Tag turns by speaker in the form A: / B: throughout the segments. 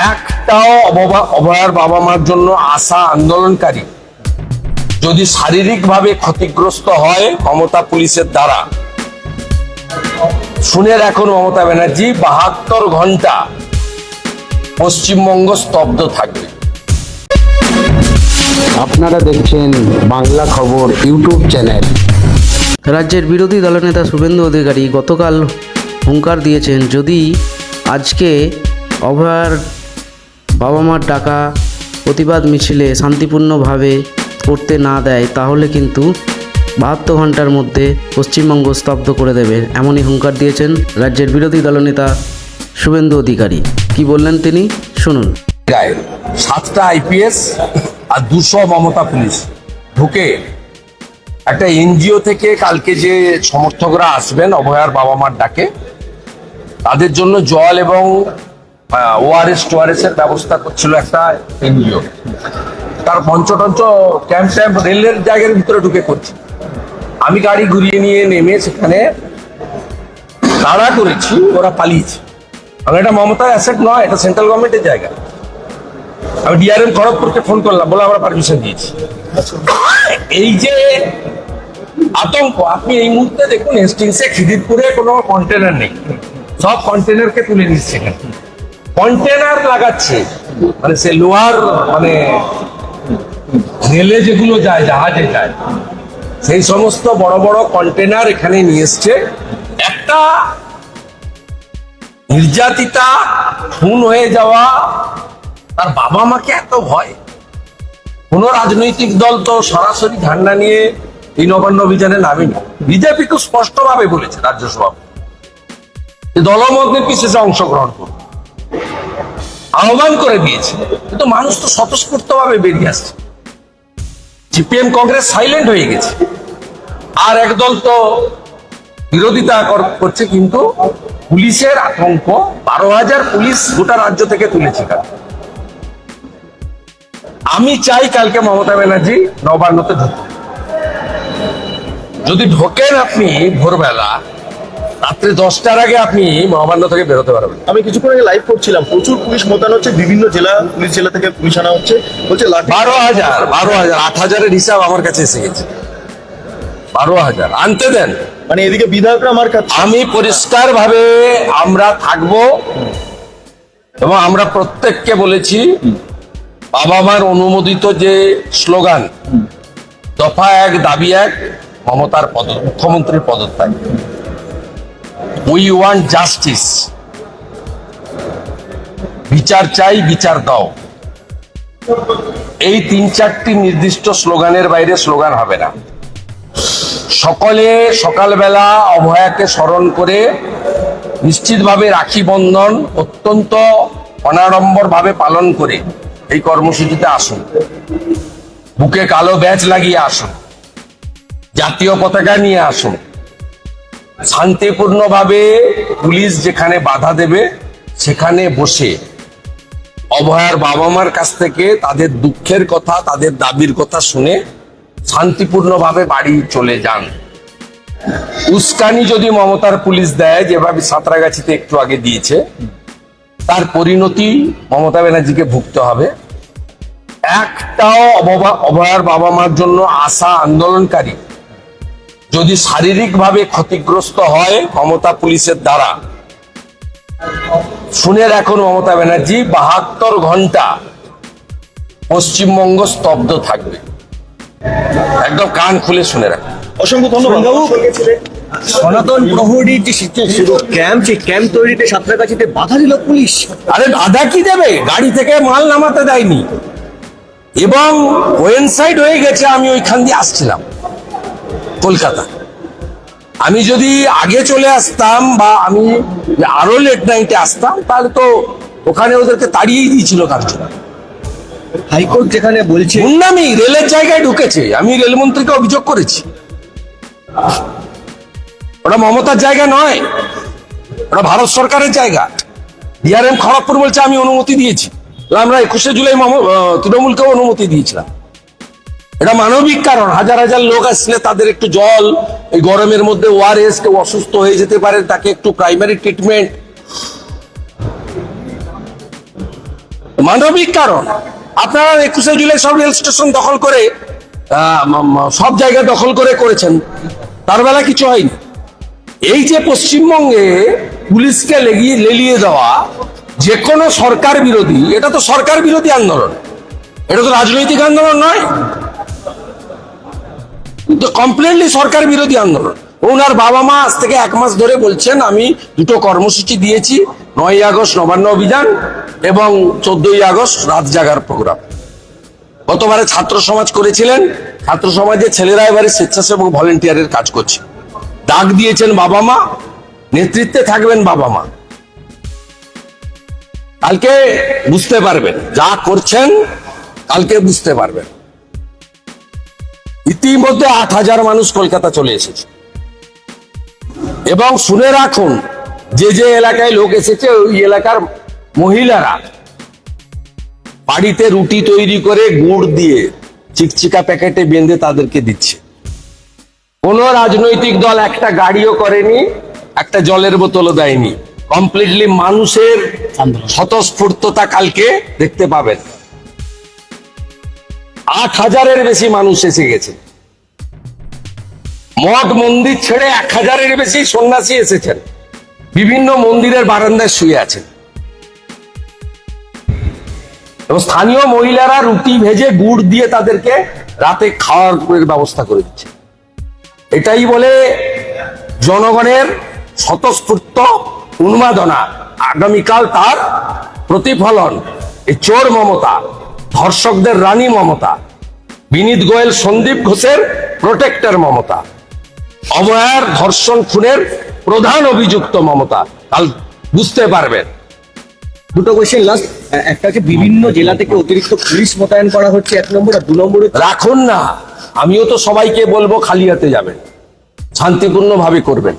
A: একটাও অভয়ার বাবা মার জন্য আসা আন্দোলনকারী যদি শারীরিকভাবে ক্ষতিগ্রস্ত হয় মমতা পুলিশের দ্বারা, শুনে রাখুন মমতা ব্যানার্জি, 72 ঘন্টা পশ্চিমবঙ্গ স্তব্ধ থাকবে।
B: আপনারা দেখছেন বাংলা খবর ইউটিউব চ্যানেল।
C: রাজ্যের বিরোধী দলনেতা শুভেন্দু অধিকারী গতকাল হুঙ্কার দিয়েছেন, যদি আজকে অভয়ার বাবা মার ডাকা প্রতিবাদ মিছিলে শান্তিপূর্ণভাবে করতে না দেয় তাহলে কিন্তু 72 ঘন্টার মধ্যে পশ্চিমবঙ্গ স্তব্ধ করে দেবে, এমনই হুঙ্কার দিয়েছেন রাজ্যের বিরোধী দলনেতা শুভেন্দু অধিকারী। কি বললেন তিনি, শুনুন।
A: 7টা আইপিএস আর 200 মমতা পুলিশ ঢুকে একটা এনজিও থেকে কালকে যে সমর্থকরা আসবেন অভয়ার বাবা মার ডাকে, তাদের জন্য জল এবং ওআরএস এর ব্যবস্থা করছিল একটা এনজিও। তার পঞ্চটঞ্চ ক্যাম্প রেলের জায়গার ভিতরে ঢুকে করছে। আমি গাড়ি ঘুরিয়ে নিয়ে নেমে সেখানে তাড়া করেছি, ওরা পালিয়েছে। কারণ এটা মমতার অ্যাসেট নয়, এটা সেন্ট্রাল গভর্নমেন্টের জায়গা। আমি ডিআরএম খড়গপুরকে ফোন করলাম, বলে আমরা পারমিশন দিয়েছি। এই যে আতঙ্ক, আপনি এই মুহূর্তে দেখুন হেস্টিংসে খিদিরপুরে কোনো কন্টেনার নেই, সব কন্টেনারকে তুলে নিচ্ছে। এখানে কন্টেনার লাগাচ্ছে, মানে সে লোহার, মানে রেলে যেগুলো যায়, জাহাজে যায়, সেই সমস্ত বড় বড় কন্টেনার এখানে নিয়ে এসছে। একটা নির্যাতিতা খুন হয়ে যাওয়া, তার বাবা মাকে এত ভয়। কোন রাজনৈতিক দল তো সরাসরি ঝান্ডা নিয়ে এই নবান্ন অভিযানে নামেনি। বিজেপি তো স্পষ্টভাবে বলেছে, রাজ্যসভা দলমত নির্বিশেষে অংশগ্রহণ করবে, আহ্বান করে দিয়েছে, কিন্তু মানুষ তো স্বতঃস্ফূর্ত ভাবে বেরিয়ে আসছে। সিপিএম কংগ্রেস সাইলেন্ট হয়ে গেছে, আর একদল তো বিরোধিতা করছে। কিন্তু পুলিশের আতঙ্ক, 12,000 পুলিশ গোটা রাজ্য থেকে তুলেছে। আমি চাই কালকে মমতা ব্যানার্জি নবান্নতে ঢুকুন। যদি ঢোকেন আপনি ভোরবেলা, রাত্রে 10টার আগে আপনি নবান্ন থেকে বেরোতে পারবেন।
D: আমি কিছুক্ষণ আগে লাইভ করছিলাম, প্রচুর পুলিশ মোতায়েন হচ্ছে, বিভিন্ন পুলিশ জেলা থেকে পুলিশ আনা হচ্ছে, বলছে
A: 12,000 8,000-এর হিসাব আমার কাছে এসে গেছে। 12,000 আনতে দেন।
D: মানে এদিকে বিধায়করা মার খাচ্ছে।
A: আমি পরিষ্কার ভাবে আমরা থাকবো, এবং আমরা প্রত্যেককে বলেছি বাবা মার অনুমোদিত যে স্লোগান দফা 1 দাবি 1, মমতার মুখ্যমন্ত্রীর পদত্যাগ। উই ওয়ান্ট জাস্টিস, বিচার চাই, বিচার দাও। এই 3-4টি নির্দিষ্ট স্লোগানের বাইরে স্লোগান হবে না। সকলে সকালবেলা অভয়াকে স্মরণ করে নিশ্চিতভাবে রাখি বন্ধন অত্যন্ত অনাড়ম্বর ভাবে পালন করে এই কর্মসূচিতে আসুন। বুকে কালো ব্যাজ লাগিয়ে আসুন, জাতীয় পতাকা নিয়ে আসুন। শান্তিপূর্ণভাবে পুলিশ যেখানে বাধা দেবে সেখানে বসে অভয়ার বাবা মার কাছ থেকে তাদের দুঃখের কথা, তাদের দাবির কথা শুনে শান্তিপূর্ণভাবে বাড়ি চলে যান। উস্কানি যদি মমতার পুলিশ দেয়, যেভাবে সাঁতরাগাছিতে একটু আগে দিয়েছে, তার পরিণতি মমতা ব্যানার্জিকে ভুগতে হবে। একটাও অভয়ার বাবা মার জন্য আসা আন্দোলনকারী যদি শারীরিকভাবে ক্ষতিগ্রস্ত হয় মমতা পুলিশের দ্বারা, শুনে রাখুন মমতা ব্যানার্জি, 72 ঘন্টা পশ্চিমবঙ্গ স্তব্ধ থাকবে। একদম কান খুলে শুনে রাখুন।
D: অসংখ্য ধন্যবাদ।
E: সনাতন প্রহরীর যে ক্যাম্প, সেই ক্যাম্প তৈরিতে সাঁতরাগাছিতে বাধা দিল পুলিশ।
A: আরে বাধা কি দেবে, গাড়ি থেকে মাল নামাতে দেয়নি, এবং কোয়েনসাইড হয়ে গেছে। আমি ওইখান দিয়ে আসছিলাম কলকাতা। আমি যদি আগে চলে আসতাম বা আমি আরো লেট নাইটে আসতাম, তাহলে তো ওখানে ওদেরকে তাড়িয়েই দিয়েছিল কার্যকর।
E: হাইকোর্ট যেখানে বলছে
A: গুন্ডামি রেলের জায়গায় ঢুকেছে, আমি রেলমন্ত্রীকে অভিযোগ করেছি। ওটা মমতার জায়গা নয়, ওটা ভারত সরকারের জায়গা। ডিআরএম খড়গপুর বলছে আমি অনুমতি দিয়েছি, আমরা 21শে জুলাই তৃণমূলকেও অনুমতি দিয়েছিলাম। এটা মানবিক কারণ, হাজার হাজার লোক আসলে তাদের একটু জল, এই গরমের মধ্যে ওআরএস, কেউ অসুস্থ হয়ে যেতে পারে, তাকে একটু প্রাইমারি ট্রিটমেন্ট। মানবিক কারণ। আপনারা 21শে জুলাই সব রেল স্টেশন দখল করে সব জায়গা দখল করে করেছেন, তার বেলা কিছু হয়নি। এই যে পশ্চিমবঙ্গে পুলিশকে লেলিয়ে দেওয়া যে কোনো সরকার বিরোধী, এটা তো সরকার বিরোধী আন্দোলন, এটা তো রাজনৈতিক আন্দোলন নয়, কমপ্লিটলি সরকার বিরোধী আন্দোলন। ওনার বাবা মা আজ থেকে 1 মাস ধরে বলছেন আমি 2টো কর্মসূচি দিয়েছি, 9ই আগস্ট নবান্ন অভিযান এবং 14ই আগস্ট রাত জাগার প্রোগ্রাম। গতবারে ছাত্র সমাজ করেছিলেন, ছাত্র সমাজের ছেলেরা এবারে স্বেচ্ছাসেবক ভলেন্টিয়ারের কাজ করছে। ডাক দিয়েছেন বাবা মা, নেতৃত্বে থাকবেন বাবা মা। কালকে বুঝতে পারবেন যা করছেন, কালকে বুঝতে পারবেন। ইতিমধ্যে 8,000 মানুষ কলকাতা চলে এসেছে এবং শুনে রাখুন, যে যে এলাকায় লোক এসেছে ওই এলাকার মহিলারা বাড়িতে রুটি তৈরি করে গুড় দিয়ে চিকচিকা প্যাকেটে বেঁধে তাদেরকে দিচ্ছে। কোন রাজনৈতিক দল একটা গাড়িও করেনি, একটা জলের বোতলও দেয়নি। কমপ্লিটলি মানুষের স্বতঃস্ফূর্ততা কালকে দেখতে পাবেন। 8,000-এর বেশি মানুষ এসে গেছে। মঠ মন্দির ছেড়ে 1,000-এর বেশি সন্ন্যাসী এসেছেন, বিভিন্ন মন্দিরের বারান্দায় শুয়ে আছেন এবং স্থানীয় মহিলারা রুটি ভেজে গুড় দিয়ে তাদেরকে রাতে খাওয়ার ব্যবস্থা করে দিচ্ছে। এটাই বলে জনগণের স্বতঃস্ফূর্ত উন্মাদনা। আগামীকাল তার প্রতিফলন। এই চোর মমতা, ধর্ষকদের রানী মমতা, বিনীত গোয়েল সন্দীপ ঘোষের প্রোটেক্টর মমতা, অভয়ার ধর্ষণ খুনের প্রধান অভিযুক্ত মমতা কাল বুঝতে পারবেন।
E: 2টো কোয়েশ্চেন লাস্ট। একটা হচ্ছে বিভিন্ন জেলা থেকে অতিরিক্ত পুলিশ মোতায়েন করা হচ্ছে 1 নম্বর, আর 2 নম্বরে
A: রাখুন না। আমিও তো সবাইকে বলবো খালি হাতে যাবেন, শান্তিপূর্ণ ভাবে করবেন,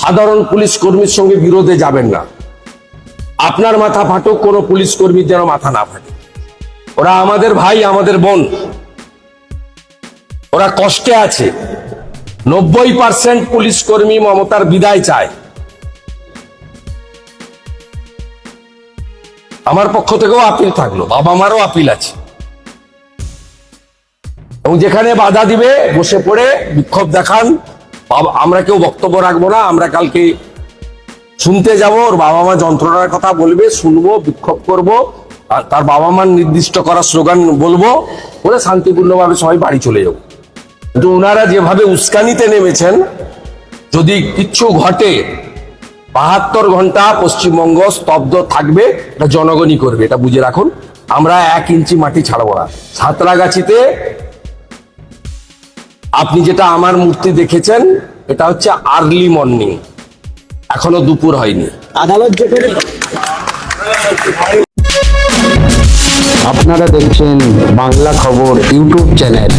A: সাধারণ পুলিশ কর্মীর সঙ্গে বিরোধে যাবেন না। আপনার মাথা ফাটুক, কোনো পুলিশ কর্মীর যেন মাথা না ফাটে। ওরা আমাদের ভাই, আমাদের বোন, ওরা কষ্টে আছে। 90% পুলিশ কর্মী মমতার বিদায় চায়। আমার পক্ষ থেকেও আপিল থাকলো, বাবা মারও আপিল আছে। এবং যেখানে বাধা দিবে বসে পড়ে বিক্ষোভ দেখান। আমরা কেউ বক্তব্য রাখবো না, আমরা কালকে শুনতে যাব, ওর বাবা মা যন্ত্রণার কথা বলবে, শুনবো, বিক্ষোভ করব, আর তার বাবা মার নির্দিষ্ট করা স্লোগান বলবো, বলে শান্তিপূর্ণভাবে সবাই বাড়ি চলে যাবো। কিন্তু ওনারা যেভাবে উস্কানিতে নেমেছেন, যদি কিচ্ছু ঘটে 72 ঘন্টা পশ্চিমবঙ্গ স্তব্ধ থাকবে, এটা জনগণই করবে, এটা বুঝে রাখুন। আমরা 1 ইঞ্চি মাটি ছাড়বো না। সাঁতরাগাছিতে আপনি যেটা আমার মূর্তি দেখেছেন, এটা হচ্ছে আর্লি মর্নিং, এখনো দুপুর হয়নি।
E: আদালত যেখানে
B: আপনারা দেখছেন বাংলা খবর ইউটিউব চ্যানেল।